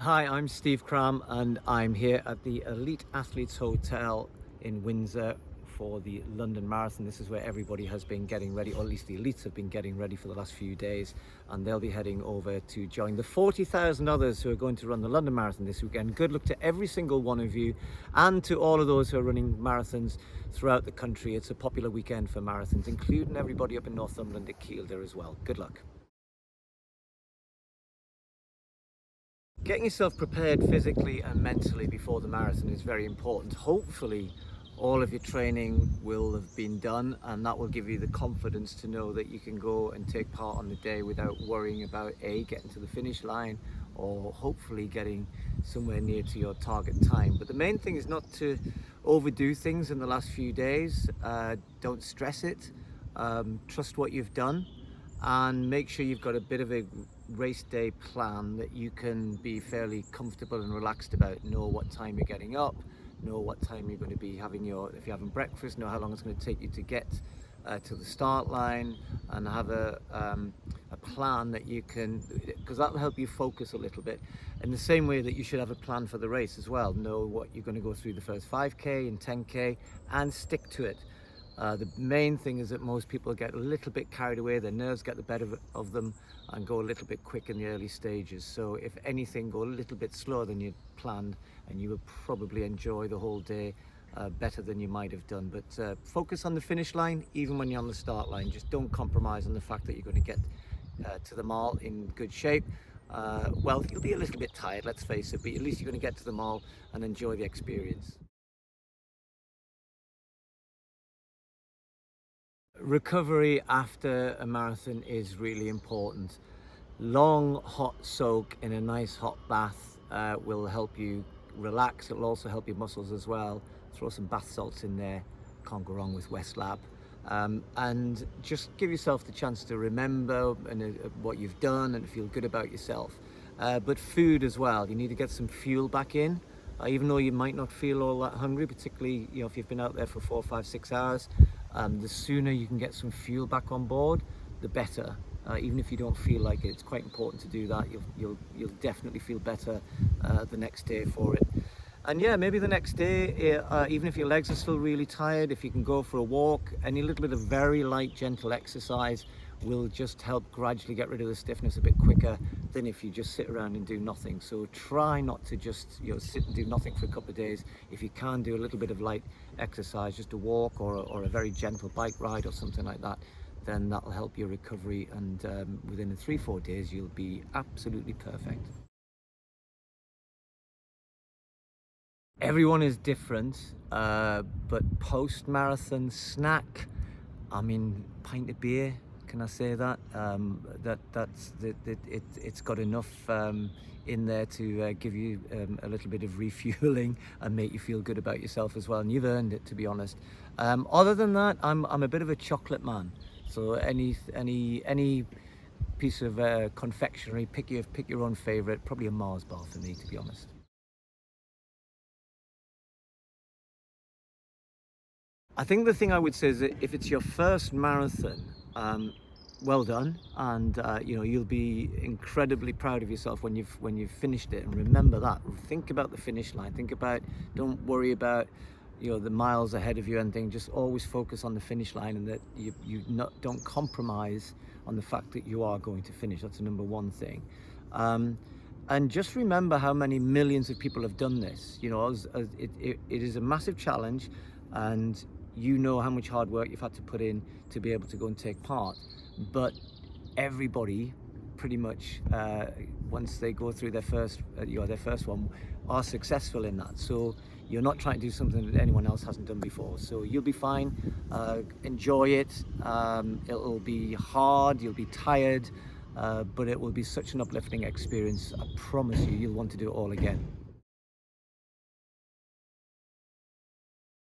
Hi, I'm Steve Cram and I'm here at the Elite Athletes Hotel in Windsor for the London Marathon. This is where everybody has been getting ready, or at least the elites have been getting ready for the last few days, and they'll be heading over to join the 40,000 others who are going to run the London Marathon this weekend. Good luck to every single one of you and to all of those who are running marathons throughout the country. It's a popular weekend for marathons, including everybody up in Northumberland at Kielder as well. Good luck. Getting yourself prepared physically and mentally before the marathon is very important. Hopefully all of your training will have been done, and that will give you the confidence to know that you can go and take part on the day without worrying about getting to the finish line, or hopefully getting somewhere near to your target time. But the main thing is not to overdo things in the last few days. Don't stress it. Trust what you've done, and make sure you've got a bit of a race day plan that you can be fairly comfortable and relaxed about. Know what time you're getting up, know what time you're going to be having if you're having breakfast, know how long it's going to take you to get to the start line, and have a plan that you can, because that will help you focus a little bit, in the same way that you should have a plan for the race as well. Know what you're going to go through the first 5k and 10k and stick to it. The main thing is that most people get a little bit carried away, their nerves get the better of them and go a little bit quick in the early stages. So if anything, go a little bit slower than you'd planned, and you will probably enjoy the whole day better than you might have done. But focus on the finish line even when you're on the start line. Just don't compromise on the fact that you're going to get to the mall in good shape. Well, you'll be a little bit tired, let's face it, but at least you're going to get to the mall and enjoy the experience. Recovery after a marathon is really important. Long hot soak in a nice hot bath will help you relax. It'll also help your muscles as well. Throw some bath salts in there, can't go wrong with Westlab. And just give yourself the chance to remember what you've done and feel good about yourself. But food as well, you need to get some fuel back in. Even though you might not feel all that hungry, particularly if you've been out there for 4, 5, 6 hours, the sooner you can get some fuel back on board, the better. Even if you don't feel like it, it's quite important to do that. You'll definitely feel better the next day for it. And yeah, maybe the next day, even if your legs are still really tired, if you can go for a walk, any little bit of very light, gentle exercise will just help gradually get rid of the stiffness a bit quicker than if you just sit around and do nothing. So try not to just sit and do nothing for a couple of days. If you can do a little bit of light exercise, just a walk or a very gentle bike ride or something like that, then that'll help your recovery, and within 3-4 days you'll be absolutely perfect. Everyone is different, but post-marathon snack, I mean, pint of beer, can I say that? It's got enough in there to give you a little bit of refueling and make you feel good about yourself as well, and you've earned it, to be honest. Other than that, I'm a bit of a chocolate man, so any piece of confectionery, pick your own favorite. Probably a Mars bar for me, to be honest. I think the thing I would say is that if it's your first marathon, well done, and you'll be incredibly proud of yourself when you've finished it. And remember that. Think about the finish line. Don't worry about the miles ahead of you and things. Just always focus on the finish line, and that don't compromise on the fact that you are going to finish. That's the number one thing. And just remember how many millions of people have done this. It is a massive challenge, and you know how much hard work you've had to put in to be able to go and take part. But everybody, pretty much, once they go through their first one, are successful in that. So you're not trying to do something that anyone else hasn't done before. So you'll be fine. Enjoy it. It'll be hard. You'll be tired, but it will be such an uplifting experience. I promise you, you'll want to do it all again.